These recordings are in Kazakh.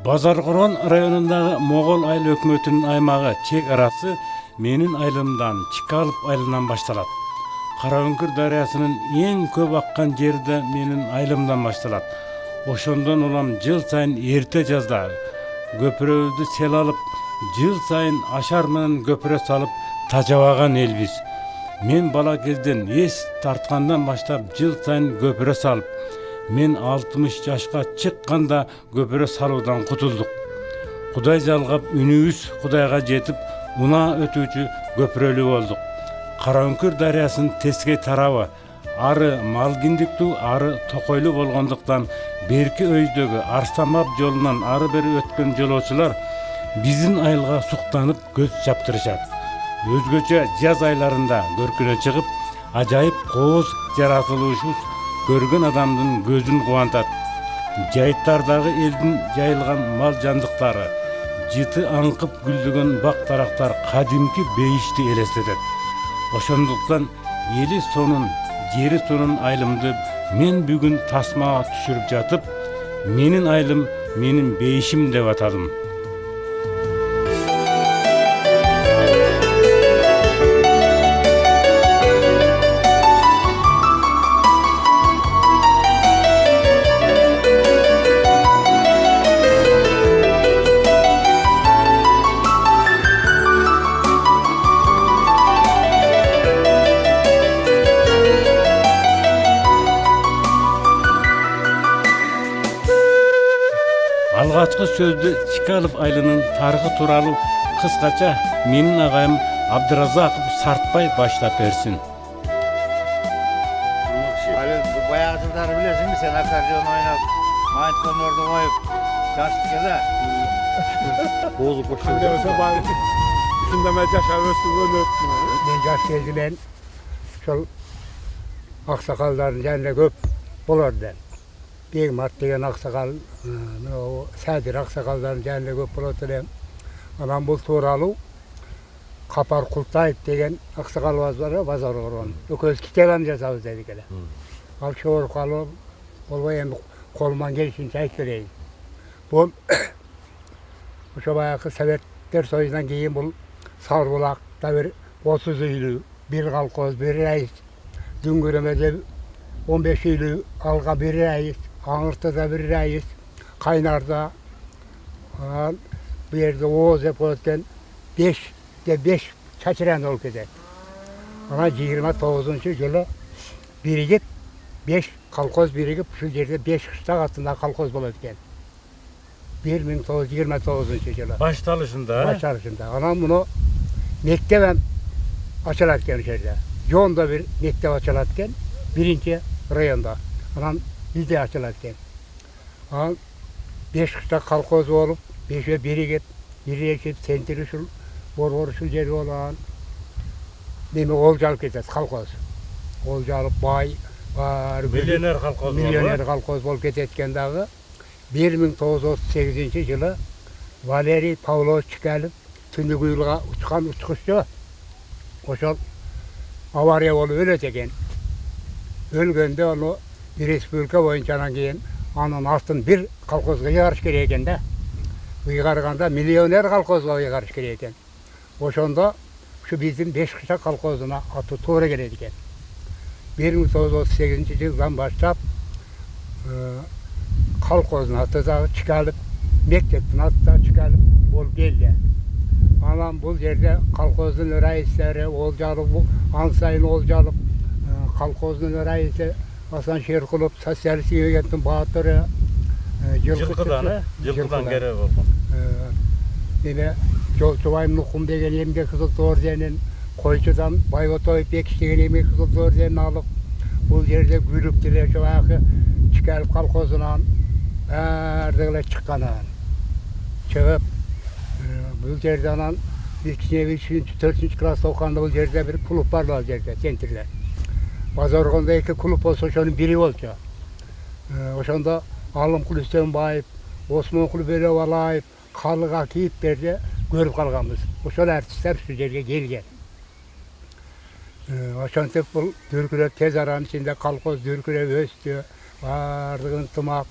Базаркорон районундагы Могол айыл өкмөтүнүн аймагы чек арасы менин айылымдан Чикалов айылынан башталат. Кара Өңкүр дарыясынын эң көп аккан жери да менин айылымдан башталат. Ошондон улам жыл сайын эрте жазда көпүрөбүздү сел алып, жыл сайын ашар менен көпүрө салып тажабаган элбиз. Мен бала кезден эс тарткандан баштап жыл сайын көпүрө салып, мен 60 жашка чыкканда көпүрө салуудан кутулдук. Кудай жалгап үнүбүз Кудайга жетип, унаа өтүүчү көпүрөлүү болдук. Кара Өңкүр дарыясынын тескей тарабы ары Малгиндиктүү, ары Токойлуу болгондуктан берки өйдөгү Арстанбаб жолунан ары бери өткөн жолоочулар биздин айылга суктанып көз чаптырышат. Өзгөчө жаз айларында көркүнө чыгып, ажайып кооз жаратылышыбыз көргөн адамдын көзүн кубантат. Жайыттардагы элдин жайылган мал жандыктары, жыты аңкып гүлдөгөн бак тарактар кадимки бейишти элестетет. Ошондуктан эли сонун, жери сонун айылымды мен бүгүн тасмага түшүрүп жатып, менин айылым, менин бейишим деп атадым. Алгачкы сөздү Чикалов айылынын тарыхы тууралуу кыскача менин агайым Абдыразаков Сартбай баштап берсин. Баягы жылдары билесиңби сен аккордеон ойноп, майнтконорду коюп, жаштыкка да. Бозуп кошту. Ушунда мен жашап өстүм. Мен жаш кезинен ошол аксакалдардын жанында көп болорду. Бегмат деген аксакал, Садир аксакалдардын жанында көп болот элем. Анан бул тууралуу Капар Култаев деген аксакалыбыз бар, Базаркорон. Экөөбүз китебин жазабыз дедик эле. Ал чогуу калып, болбой эми колуман келишинче айтып берейин. Бул ошо баягы Советтер Союзунан кийин бул Сарбулакта бир 30 үйлүү, бир колхоз, бир райыс, Дүңгүрөмөдө 15 үйлүү, алга бир райыс, Аңыртыда бир райыс, Кайнарда, бу жерде ооз деп коет 5 чачыран болуп кетет. Анан 29-жылы биригип 5 колхоз биригип ушул жерде 5 кыштак астында колхоз болот экен. 1929-жылы. Башталышында. Анан муну мектеп ачылат экен ошол жерде. Жонда бир мектеп ачылат экен, биринчи районда. Анан бизде ачылат экен. Анан 5 кыштак колхоз болуп, 5 биригип центр ушул борбор ушул жер болгон. Неме олжалып кетет колхоз. Олжалып бай бар миллионер колхоз болуп кетет экен дагы. 1938-жылы Валерий Павлович Чикалов Түндүгүйлгө учкан учкуччу ошол авария болуп өлөт экен. Өлгөндө аны бир республика боюнча анан кийин анын артын бир колхозго ыйгарыш керек экен да. Ыйгарганда миллионер колхозго ыйгарыш керек экен. Ошондо ушу биздин 5 кыштак колхозуна аты туура келет экен. 1938-жылдан баштап колхоздун аты дагы Чикалов, мектептин аты да Чикалов болуп келди. Анан бул жерде колхоздун раистери Олжалов, Ансайын Олжалов, колхоздун раиси Асан Шеркулов, социалист кеңестин баатыры, жылкыдан кері болгон. Эме Жолчубай Нукум деген эмгек кызыл орденин, Койчудан Байботоев Бекиш деген эмгек кызыл орденин алып, бул жерде күлүп деле ошо Чикалов колхозунан баардыгы эле чыкканан. Чыгып, бул жерде анан 2-4 класс окуганда бул жерде бир клуб бар бул жерде, центрде. Базаркондо 2 клуб болсо ошонун бири болчу. Ошондо Алымкул Үстөнбаев, Осмон Балаев, Калык Акиевтерди көрүп калганбыз. Ошол артисттер ушул жерге келген. Ошентип бул дүркүрөп тез аранын ичинде колхоз дүркүрөп өстү. Бардыгы ынтымак,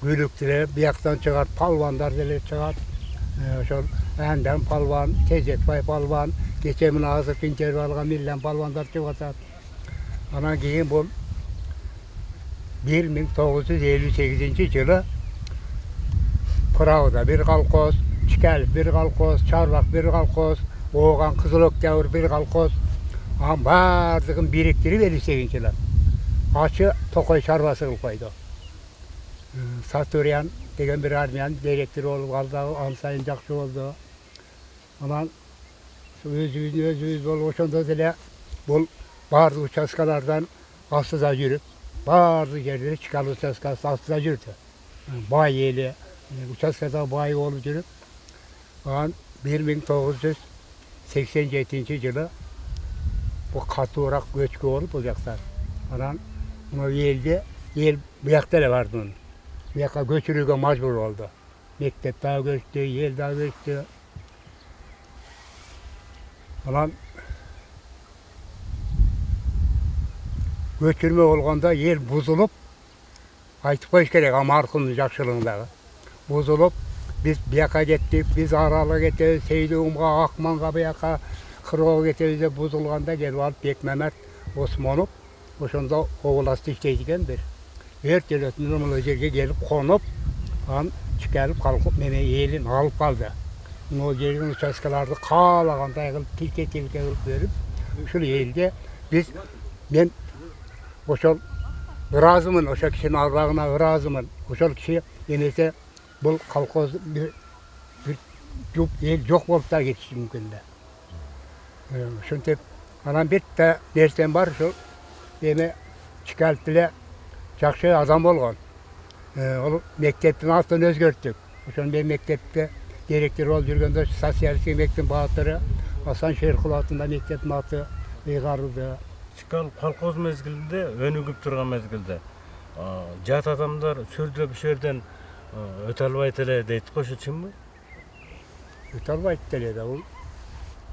gülüktüler, bir yaktan çıkar, palvanlar dele çıkar. Şol Enden palvan, Tezekbay palvan, geçemin ağzı pinçer balgan millen palvanlar çıkatar. Anan keyin bu 1958 yılı Pıravda bir kalkoz, Çikel bir kalkoz, Çarvak bir kalkoz, Oğan Kızılöktavur bir kalkoz. Ama bardığın biriktirip 58 yılı. Açı Tokoy çarvası kılıp koydu. Satüryan degen bir armiyan direktör olup kaldı, Ansayın Jakşı oldu. Aman öz bol oşonda dile bol bazı uçaskalardan astıza yürüp bazı yerlere çıkan uçaskası astıza yürüdü. Bay yeli uçaskada bay olup yürüp aman 1987 yılı bu katı olarak göçkü olup olacaklar. Aman bunu yelde yel bu yakta da vardı onun. Bu yakta göçürüge mecbur oldu. Mektep daha göçtü, yel daha göçtü. Aman göçürme olganda yer buzulup aytıp koyuş gerek Amarkın'ın jakşılığındağı. Buzulup biz biyaka gittik, biz Aralığa gittik, Seydiğim'e, Akman'a biyaka, Kırığa gittik de buzulganda gelip alıp Bek Mehmet Osmanov oşonda oğulası işleydiken bir. Her türlü nurmalı yerge gelip konup, çıkarıp kalkıp mene elin alıp kaldı. O yerin uçaskalarda kalağanda kılıp tilke kılıp verip şu elde biz ben oşol razımın oşol kişinin arvağına razımın oşol kişi yenese bu kalkoz bir el yok bolup da geçişi mümkün de. Şuntep anan bir de nersen var şu yeme çıkartıla jakşı adam bolğan. Ol mektepten altın özgörttük. Oşon ben mektepte direktör ol жүргөндө социалистик мектептин баатыры Асан Шеркулатында мектептин аты ыйгарылды. Чыкал колхоз мезгилинде өнүгүп турган мезгилде жат адамдар сүрдө бул жерден өтө албайт эле дейт го, ошо чынбы? Өтө албайт эле да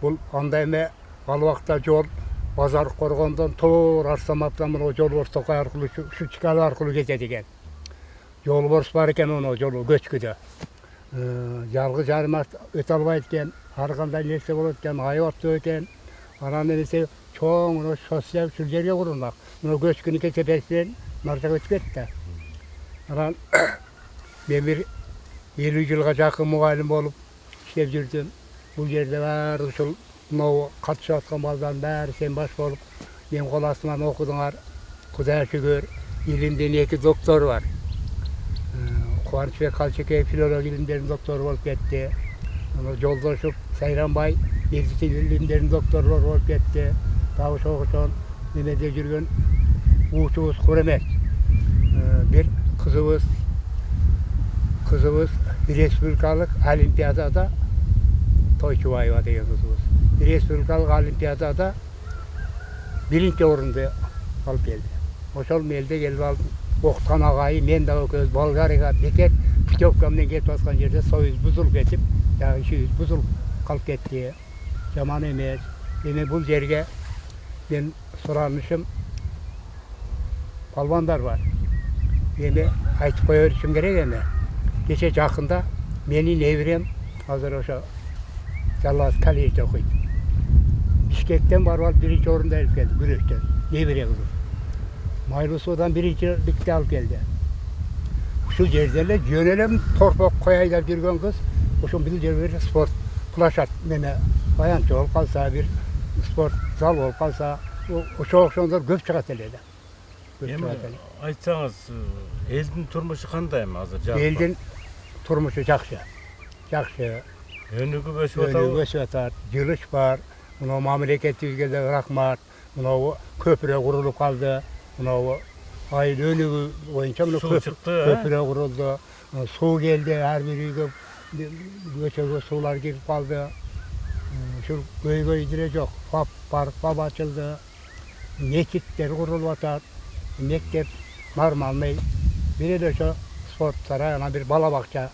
бул андай эме ал убакта жол базар коргондон туура Арсаматтан мына жол Токай аркылуу ушу Чикал аркылуу кетет экен. Жол бар экен ону жолу көчкүдө. Жалгыз жарым өтө албайт экен, ар кандай нерсе болот экен, айбаттуу экен. Анан эмесе чоң социал ушул жерге курулмак. Мына көчкүнү кесепесинен наржага өтүп кетти. Анан мен бир 50 жылга жакын мугалим болуп иштеп жүрдүм. Бул жерде баары ушул мына катышып аткан балдардын баары сен баш болуп, мен кол астынан окудуңар. Кудайга шүгүр, илимдин 2 доктору бар. Кубанычбек Калчекеев филология илимдеринин доктору болуп кетти. Жолдошуп Сайранбай медицина илимдеринин докторлору болуп кетти. Дагы ошон немеде жүргөн уучубуз Куремет. Бир кызыбыз республикалык олимпиадада Тойчубаева деген кызыбыз. Республикалык олимпиадада 1-нчи орунду алып келди. Ошол мелде келип алып окуткан агайы мен дагы экөөбүз Болгарияга бекет путевка менен кетип аткан жерде союз бузулуп кетип, жагы ишибиз бузулуп калып кетти. Жаман эмес. Эми бул жерге мен суранышым палвандар бар. Эми айтып кое беришим керек эми. Кече жакында менин неберем азыр ошо Жаллаз коллежде окуйт. Бишкектен барып алып 1-нчи орунда алып келди күрөштөн. Небере кызым. Майлысудан 1-нчиликти алып келди. Ушул жерде эле жөн эле торпок кояйлап жүргөн кыз, ошол бул жерде спорт площадь неме баянчы болуп калса, бир спорт зал болуп калса, ошондор көп чыгат эле. Эми айтсаңыз, элдин турмушу кандай эми азыр? Элдин турмушу жакшы. Жакшы. Өнүгүп өсүп атат. Жылыш бар. Мына мамлекетибизге да рахмат. Мына көпүрө курулуп калды. Мына айыл өнүгүү боюнча мына көпүрө курулду. Суу келди, ар бир үйгө көчөгө суулар кирип калды. Ушул көйгөй деле жок. Парк ачылды. Мектептер курулуп атат. Мектеп нормальный. Бир эле ошо спорт сарай, ана бир бала бакча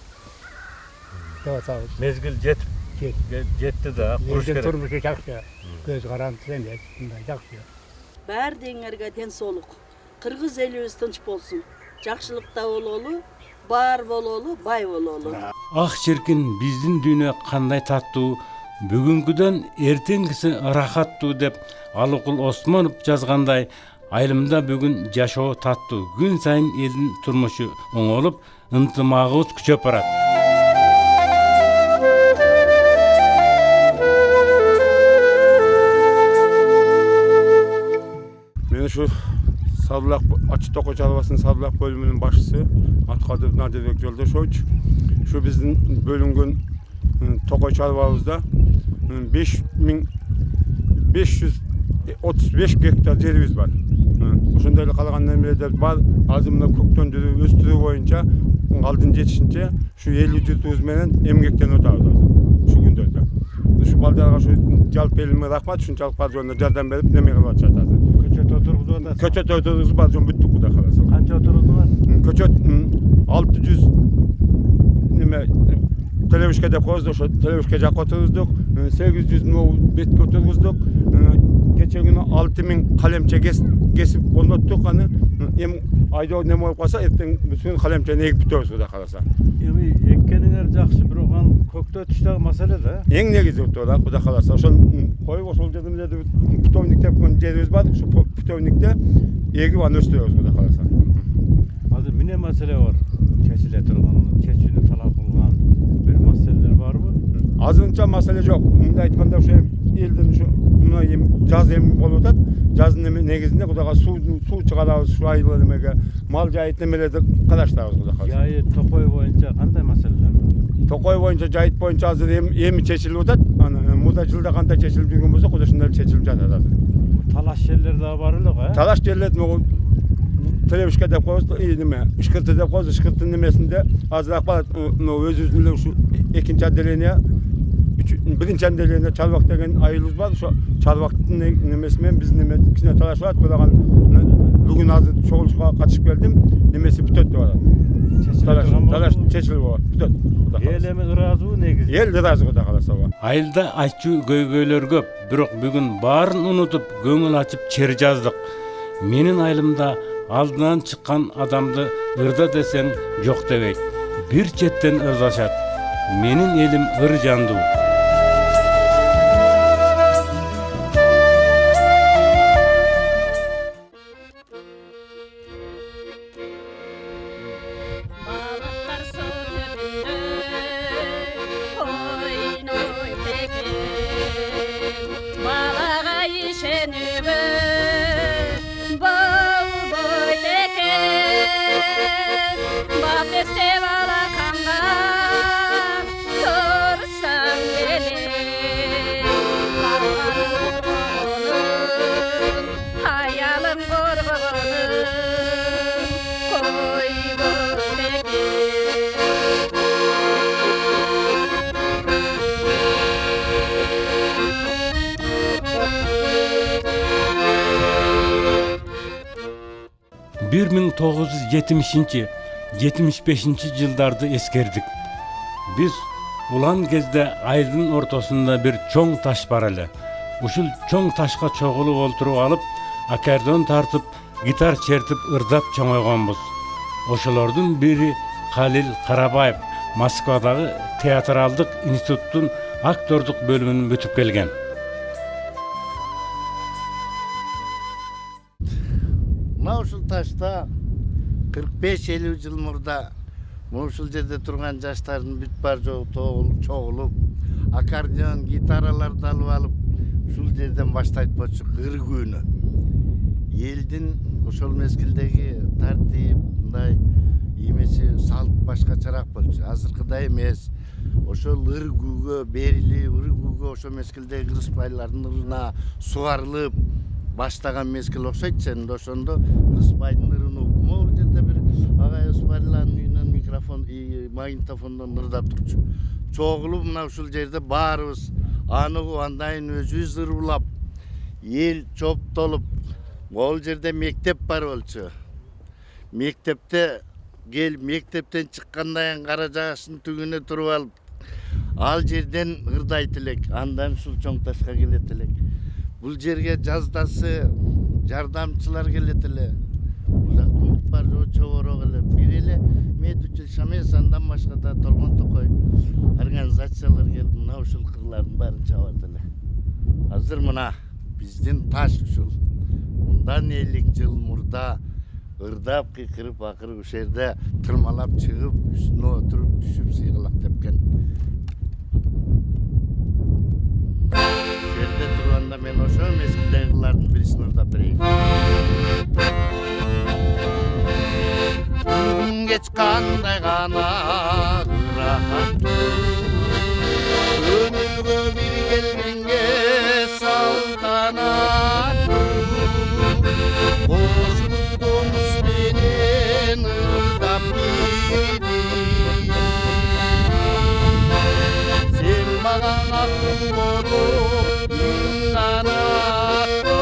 деп атабыз. Мезгил жетти да, куруш керек. Турмушу жакшы. Көз карандысы эмес, мындай жакшы. Баардыгыңарга ден соолук. Кыргыз элибиз тынч болсун. Жакшылыкта бололу. бар бололу, бай бололу. Ах шіркін біздің дүйнө қандай таттуу, бүгүнкүдөн эртеңгиси ырахаттуу деп Алыкул Осмонов жазгандай, айылымда бүгүн жашоо таттуу, күн сайын элдин турмушу оңолуп, ынтымагыбыз күчөп барат. Мен şu Sadulak Açık Toko Çalvası'nın Sadulak bölümünün başçısı Atkadır Nadirek Yoldaşoğluç. Şu bizim bölümün Toko Çalvamızda 5535 hektar yerimiz var. Ошондой калгандан бери де бар азымына көктөндүрүү өстүрүү боюнча алдын жетишинче şu 50 жутубуз менен эмгектенип атабыз şu күндөрдө. Şu балдарга şu жалпы элиме рахмат, ушунчалык бар жөнүндө жардам берип неме кылып атышат азыр. Көчөт отургузуп атасыз. Көчөт отургузуп бар жөн бүттүк кудай кааласа. Канча отургузуп бар? Көчөт 600 неме телевишке деп коебуз, ошо телевишке жакка отургуздук. 800 бетке отургуздук. Geçen gün 6000 kalemçe kesip ornattıq hani hem ayda ne olup kalsa erten bütün kalemçeni ekip bitiyoruz kuda kalasa. Эми эккениңер жакшы, бирок анын көктөт иштеги маселе да. En negizi otuda kuda kalasa. Ошол koyup ошол жерде питомник деп койгон жерибиz бар. Ошо питомникте эгип аны өстүрөбүз kuda kalasa. Азыр эмне маселе бар? Чечиле турган, чечүүнү талап кылган бир маселелер барбы? Azınca mesele yok. Munda aytkанда ошо элдин ошо жаз эми болуп атат. Жаздын негизинде кудайга суу чыгарабыз, şu айылы немеге мал жайыт немелерди караштырабыз кудай калса. Жайыт Токой боюнча кандай маселелер бар? Токой боюнча жайыт боюнча азыр эми чечилип атат. Аны муда жылда кандай чечилип жүргөн болсо, кудай ушундай чечилип жатат азыр. Талаш жерлер да бар эле го, Талаш жерлер могу телевишке деп коебуз, неме, ышкырты деп коебуз, ышкыртын немесинде азыраак бар, өзүбүздүн эле ушу экинчи отделение birinci endeleyinde Çalvak degen ayılız var. Şu Çalvak'ın nemesi men biz nemet ikisine talaş var. Buradan bugün azı çoğuluşa kaçıp geldim. Nemesi bütöt var. Talaş çeçil var. Bütöt. Elemi ırazı negiz. El ırazı da kalasa var. Айылда айтчу көйгөйлөр көп, бирок бүгүн баарын унутуп көңүл ачып чер жаздык. Менин айылымда алдынан чыккан адамды ырда десең жок дебейт. Бир четтен ырдашат. Менин элим ыр жандуу. Bir 1970-75 жылдарды эскердик. Биз улан кезде айылдын ортосунда бир чоң таш бар эле. Ушул чоң ташка чогулуп олтуруп алып, аккордеон тартып, гитар чертип ырдап чоңойгонбуз. Ошолордун бири Калил Карабаев Москвадагы театралдык институттун актердук бөлүмүн бүтүп келген. Ушул ташта 45-50 жыл мурда ушул жерде турган жаштардын бүт бар жогу чогулуп, аккордеон, гитараларды алып алып, ушул жерден баштайт болчу ыр күүнү. Элдин ошол мезгилдеги тартип, мындай эмеси салт башкачараак болчу. Азыркыдай эмес. Ошол ыр күүгө берилип, ыр күүгө ошол мезгилдеги кыргызбайлардын ырына сугарылып баштаган мезгил окшойт. Сен ошондо Кыргызбайдын ырын угуп, могул жерде бир агай Оспарланын үйүнөн микрофон, магнитофондон ырдап турчу. Чогулуп мына ушул жерде баарыбыз аны угуп, андайын өзүбүз ыр улап, эл чоптолуп, могул жерде мектеп бар болчу. Мектепте мектептен чыккандан кара жаашын түгүнө туруп алып, ал жерден ырдайт элек, андан ушул чоң ташка келет элек. Бул жерге жаздасы жардамчылар келет эле. Бул жактын бар чоборок эле. Бир эле Медучил Асандан башка да Толгон Токой организациялар келип мына ушул кырлардын баарын чабат эле. Азыр мына биздин таш ушул. Мындан 50 жыл мурда ырдап кыйкырып акыры ушул жерде тырмалап чыгып, үстүнө отуруп түшүп сыйгылак тепкен. Жерде турганда мен ошо мезгилдеги кырлардын бирисин ырдап берейин. Geç kanday gana ırakattı Ömürgö bir gelgenge saltanattı Koşup domuz menen ırdap gidi Sen magan akıl bolup minganatto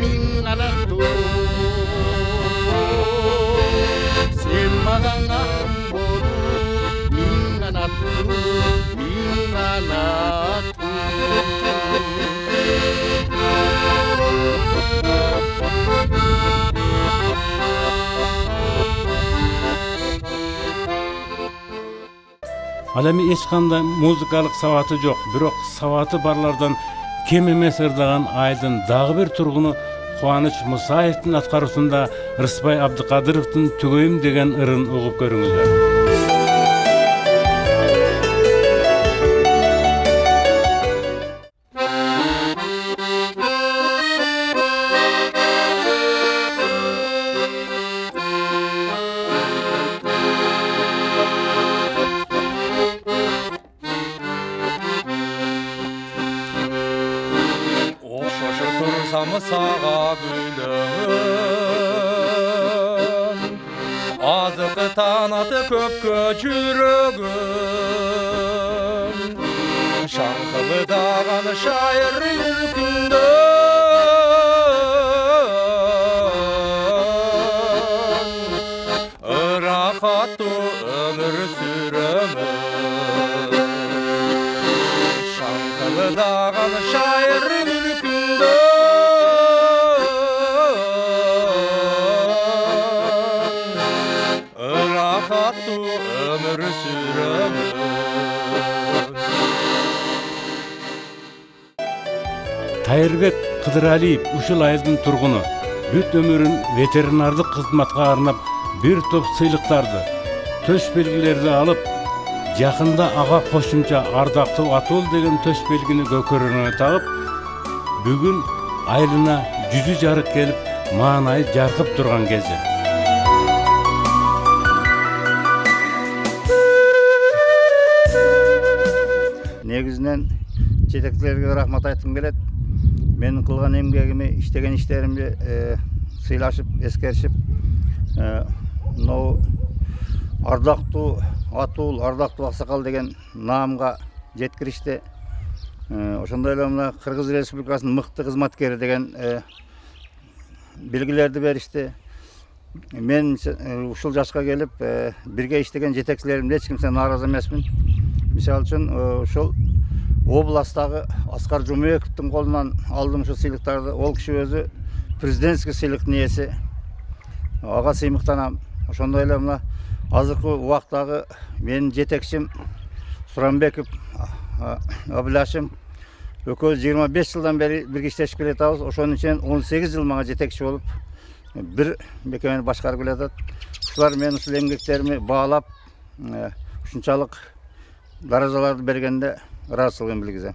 Minganatto Sen magan akıl bolup minganatto Minganatto Al эми эч кандай музыкалык сабаты жок, бирок сабаты барлардан кем эмес ырдаган айдын дагы бир тургуну Кубаныч Мусаевдин аткаруусунда Рыспай Абдыкадыровдун Түгөйүм деген ырын угуп көрүңүздөр. Sağa gülüm Azıqı tanadı köpkö çürügüm Şankılı dağın şair yürkündüm Irakattu ömür sürümüm Şankılı dağın şair yürkündüm ömür sürümün Тайырбек Кыдыралиев ушул айылдын тургуну бүт өмүрүн ветеринардык кызматка арнап бир топ сыйлыктарды, төш белгилерди алып, жакында ага кошумча ардактуу Атол деген төш белгини көкөрүнө тагып, бүгүн айылына жүзү жарык келип, маанайы жаркып турган кези. Негизинен жетекчилерге рахмат айткым келет. Менин кылган эмгегими, иштеген иштеримди сыйлашып, эскеришип, мынау ардактуу Атул, ардактуу Аксакал деген наамга жеткиришти. Ошондой эле мына Кыргыз Республикасынын мыкты кызматкери деген белгилерди беришти. Мен ушул жашка келип, бирге иштеген жетекчилеримден эч кимсе нааразы эмесмин. Мисалы үчүн ошол областагы Аскар Жумековдун колунан алдым ушул сыйлыктарды. Ол киши өзү президентский сыйлыктын ээси. Ага сыймыктанам. Ошондой эле мына азыркы убактагы менин жетекчим Суранбеков Абылашым экөөбүз 25 жылдан бери бирге иштешип келатабыз. Ошонун ичинен 18 жыл мага жетекчи болуп бир мекемени башкарып келатат. Ушулар менин ушул эмгектерими баалап, ушунчалык даражаларды бергенде ыраазычылыгын билгизем.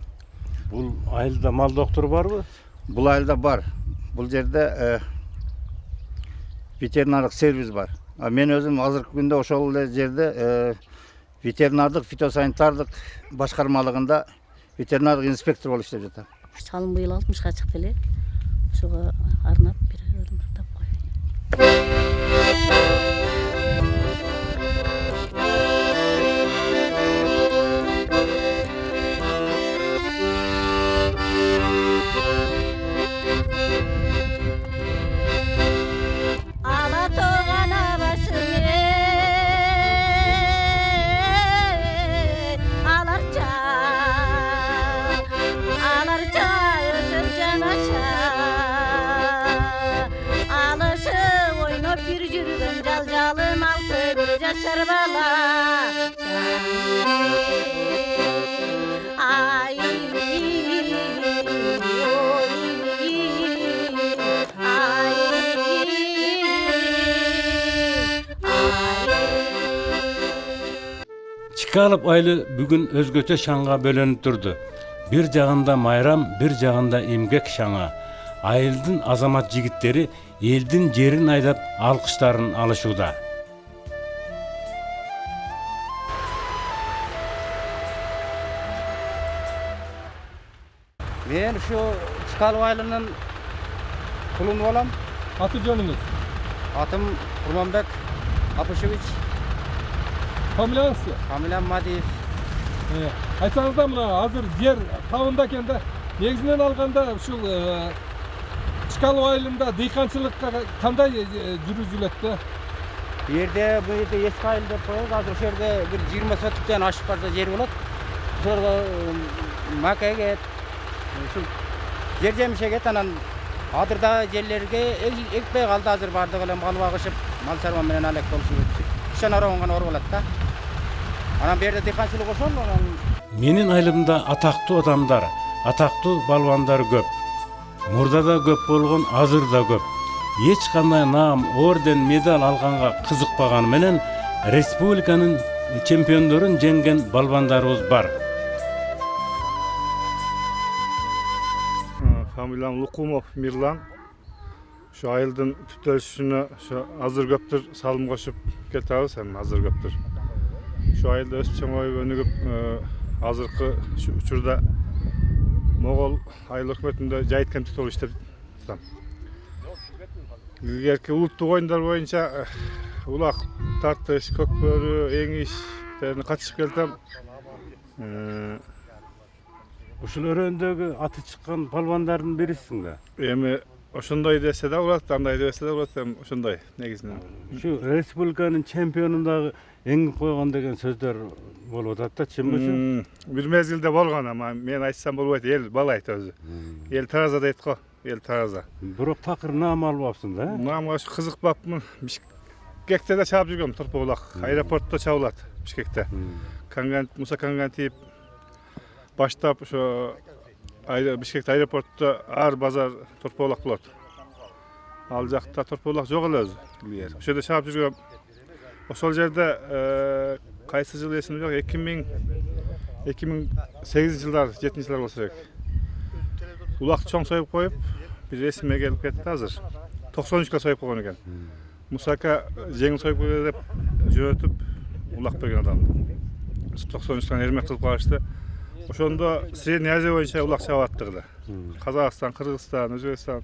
Бул айылда мал доктору барбы? Бул айылда бар. Бул жерде ветеринардык сервис бар. Мен өзүм азыркы күндө ошол эле жерде ветеринардык, фитосанитардык башкармалыгында ветеринардык инспектор болуп иштеп жатам. Салым быйыл 60-га чыкты эле. Ошого арнап бир ырдап коюйт. Başlar bala ay Çikalıp aylı bugün özgöçe şanğa bölünüp durdu. Bir jagında mayram, bir jagında emgek şaňa. Ayıldın azamat jigitleri eldin jerin aydap alkışların alışuda. Men şu Çikalıp aylının kulunu bolam. Atı jönüňiz. Atım Kurmanbek Apuşeviç, Familiýaňyz? familiýam Madiýew. Aytsaňyz da mına hazır yer tawында eken de negizinen alganda şu Çikalıp aylynda dykançylykka kanday jürüjületdi? Bu yerde eski ayıl dep koýýar. Hazır şu yerde bir 20 sotukdan aşyp barsa yer bolat. Şurada maka get. Şu yer jemişe get anan adyrda jerlerge ekpey kaldy hazır bardyk elem galyp agyşyp mal sarban menen alek boluşy. Şan araňgan or bolat da. Anan berde dykançylyk oşon Menin aylymda atakty adamlar, atakty balwandar köp. Murdada köp bolgon azyrda köp. Hiç kanday nam, orden, medal alganga kızykpagany menen respublikanın çempionlaryny jengen balwandarybız bar. Familiýam Lukumov Mirlan. Şu ayıldın tütölüşüne şu azır köptür salım koşup ketabız hem azır köptür. Şu ayılda ösüpçen oy önügüp azırkı şu uçurda Moğol ayıl hükümetinde jayitken tütol işler tutam. Ilgerki uluttuk oyunlar boyunca ulak tartış, kökbörü, eňişlerini kaçışıp geldim. Uşul öröndögi atı çıkan balwandardyň birisiň da. Emi oşunday dese de ulat, anday dese de ulat, oşunday negizinen. Şu respublikanın çempionundagy eňi koýgan degen sözler bolup atat da çimmi şu? Bir mezgilde bolgan ama men aýtsam bolboýt, el bala aýt özü. El tarazada aýtko, el taraza. Birok takır nam alypsın da. Namga şu kızık bapmın Bişkekte de çap jürgem Turpolak. Aeroportda çawlat Bişkekte. Musa Kangantiýew baştap şu Bişkekte aeroportda ar bazar Turpolak bolat. Al jakda Turpolak jok ele özü. Şu yerде çap jürgem. Oşol jerde kaýsy ýyl esimde ýok 2008 ýyllar 7-nji ýyllar bolsa gerek. Ulak çoň soýup koýup bir resime gelip ketdi hazır. 93 ga soýup koýgan eken. Musaka jeňil soýup koýdy dep jötüp ulak bergen adam. 93-dan ermek kılıp kaçtı. Oşonda sen ýazy boýunça ulak çabatdygy. Kazakistan, Kırgızstan, Özbekistan.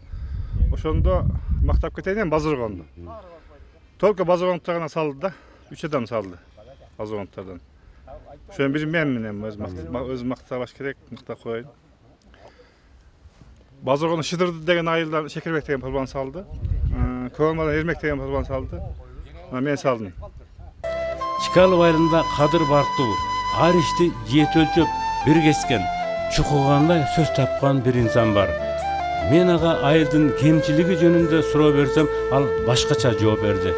Oşonda maktap keteýän Bazırgondu. Tolka Bazırgontardan saldy da 3 adam saldy. Bazırgontardan. Şöň bir men menen öz maktap baş kerek, maktap koýun. Bazırgonu Şıdırdı degen ayıldan Şekerbek degen palban saldy. Kowalmadan Ermek degen palban saldy. Men saldym. Çikalıp aylynda Kadir Bartu, ar işti jet ölçüp bir kesken, çukuganda söz tapkan bir insan var. Men aga ayıldın kemçiligi jönünde sura bersem, al başkaça jogap berdi.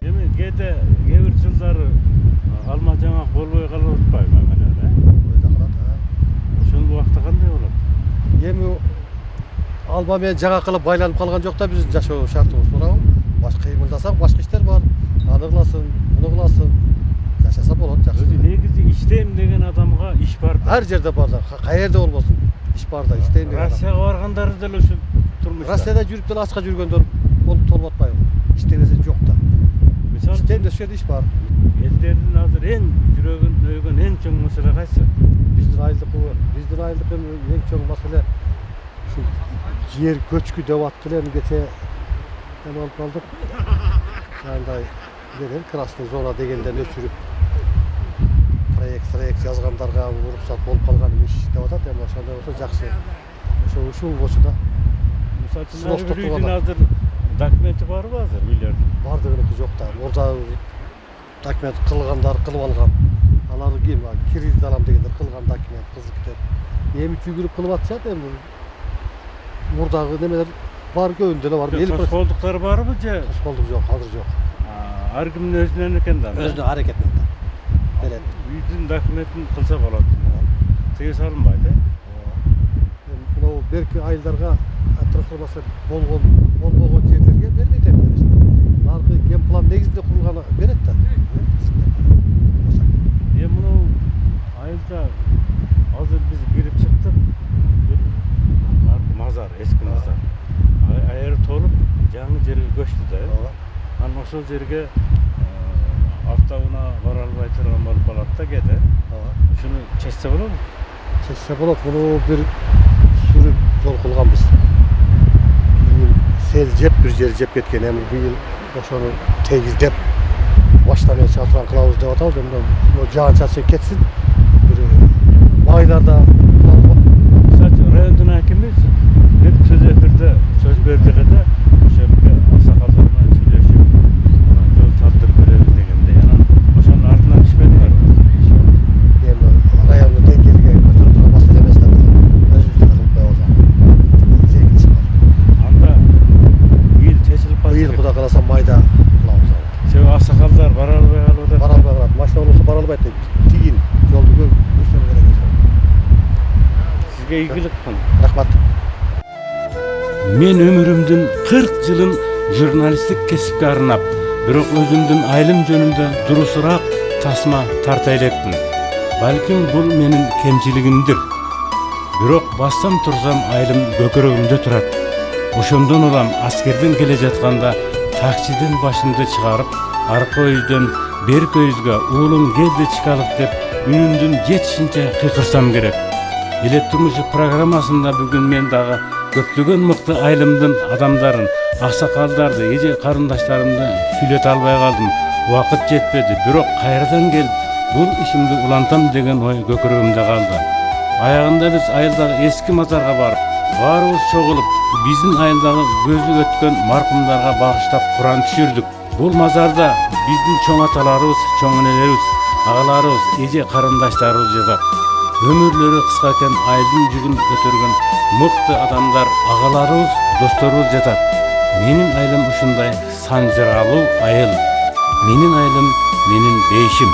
Emi gede gebir jyldary alma jaňak bolboy kalyp atpaýmy menen ha? Şol wagtda kanday bolat? Emi alma men jaga kılıp baylanyp kalgan jok da biziň jaşоо şartybız to'g'ri. Başka kıymıldasak başka işler var. Anı kılasın, bunu kılasın. Yaşasa bolat jakşı. Negizi işteyim degen adamga iş bar. Her yerde bar da, kaýerde bolbosun. İş bar da, işteyim degen adam. Russiýaga bargandary delе şu turmuşda. Russiýada jürüp delе açka jürgenler bolup tolup atpayım. İştegesi jok da. Misal İşteyim de şu ýerde iş bar. Ellerinin hazır en jüregen öýgen en çoň mesele gaýsy? Bizden aýldyky var. Bizden aýldyky en çoň mesele şu yer göçkü dep atdylar geçe alıp kaldık. Yanday gelen Krasny zona degenden öçürüp proyekt yazgandarga ruhsat bolup kalgan iş dep atat. Hem oşonda bolsa jakşı. Uşul boşuda. Misal üçin hazır dokumenti barby hazır milliard? Bardygynıky jok da. Orada dokument kılgandar kılıp algan. Alary kim? Kiriz alam degenler kılgan dokument, kızıl kitap. Emi tügürüp kılıp atýar da murdagy nemeler бар көбүндө эле бар. 50% Toskoldukları var mı ce? тоскоолдук жок, азыр жок. Her kimin özünden eken de. Өзүнүн аракетинде берет. Үйдün документин кылса болот. Тыйы салынбайт, Мынау берки айылдарга трансформация болбогон жерлерге бербейт эми конечно. Наркы генплан негизинде курулганы берет да. Мынау айылда азыр биз кирип чыктык. Бир мазар, эски мазар. Айыры толуп жаңы жерге көчтү да. Анан ошол жерге автоунаа бара албай турган болуп калат да кээде. Ушуну чечсе болобу? Чечсе болот. Муну бир сүрүп жол кылганбыз. Кийин сел жеп бир жер жеп кеткен. Эми быйыл ошону тегиздеп баштан эле чатыран кылабыз деп атабыз. Эми жаан чачып кетсин. Бир майдарда райондун акими бир сөз эфирде сөз берди да ошоге аксакалдар менен сүйлөшүп жол талтырып беребиз дегенде анан ошонун артынан түшпөдүңөр. Эми райондун деңгээлиге көтөрүп турган маселе эмес да. Өзүбүздүн кылып коебуз. Анда быйыл чечилип калса. Быйыл Кудай кааласа майда кылабыз. Себеби аксакалдар бара албай калып атат. Бара албай калат. Машина болсо бара албайт. Тигин жолду көрсөтүү керек. Сизге ийгилик кылсын. Рахмат. Мен өмүрүмдүн 40 жылын журналисттик кесипке арнап, бирок өзүмдүн айылым жөнүндө дурусураак тасма тарта элекмин. Балким бул менин кемчилигимдир. Бирок бассам турсам айылым көкөрөгүмдө турат. Ошондон улам аскерден келе жатканда таксиден башымды чыгарып, аркы өйдөн берки өйүзгө уулум келди чыкалык деп үнүмдүн жетишинче кыйкырсам керек. Илет турмушу программасында бүгүн мен дагы көптөгөн мыкты айылымдын адамдарын, аксакалдарды, эже карындаштарымды сүйлөтө албай калдым. Убакыт жетпеди, бирок кайрадан келип бул ишимди улантам деген ой көкөрөгүмдө калды. Аягында биз айылдагы эски мазарга барып, баарыбыз чогулуп, биздин айылдагы көзү өткөн маркумдарга багыштап Куран түшүрдүк. Бул мазарда биздин чоң аталарыбыз, чоң энелерибиз, агаларыбыз, эже карындаштарыбыз жатат. Өмүрлөрү кыска экен айылдын жүгүн көтөргөн мыкты адамдар, агаларыбыз, досторубуз жатат. Менин айылым ушундай санжыралуу айыл. Менин айылым, менин бейишим.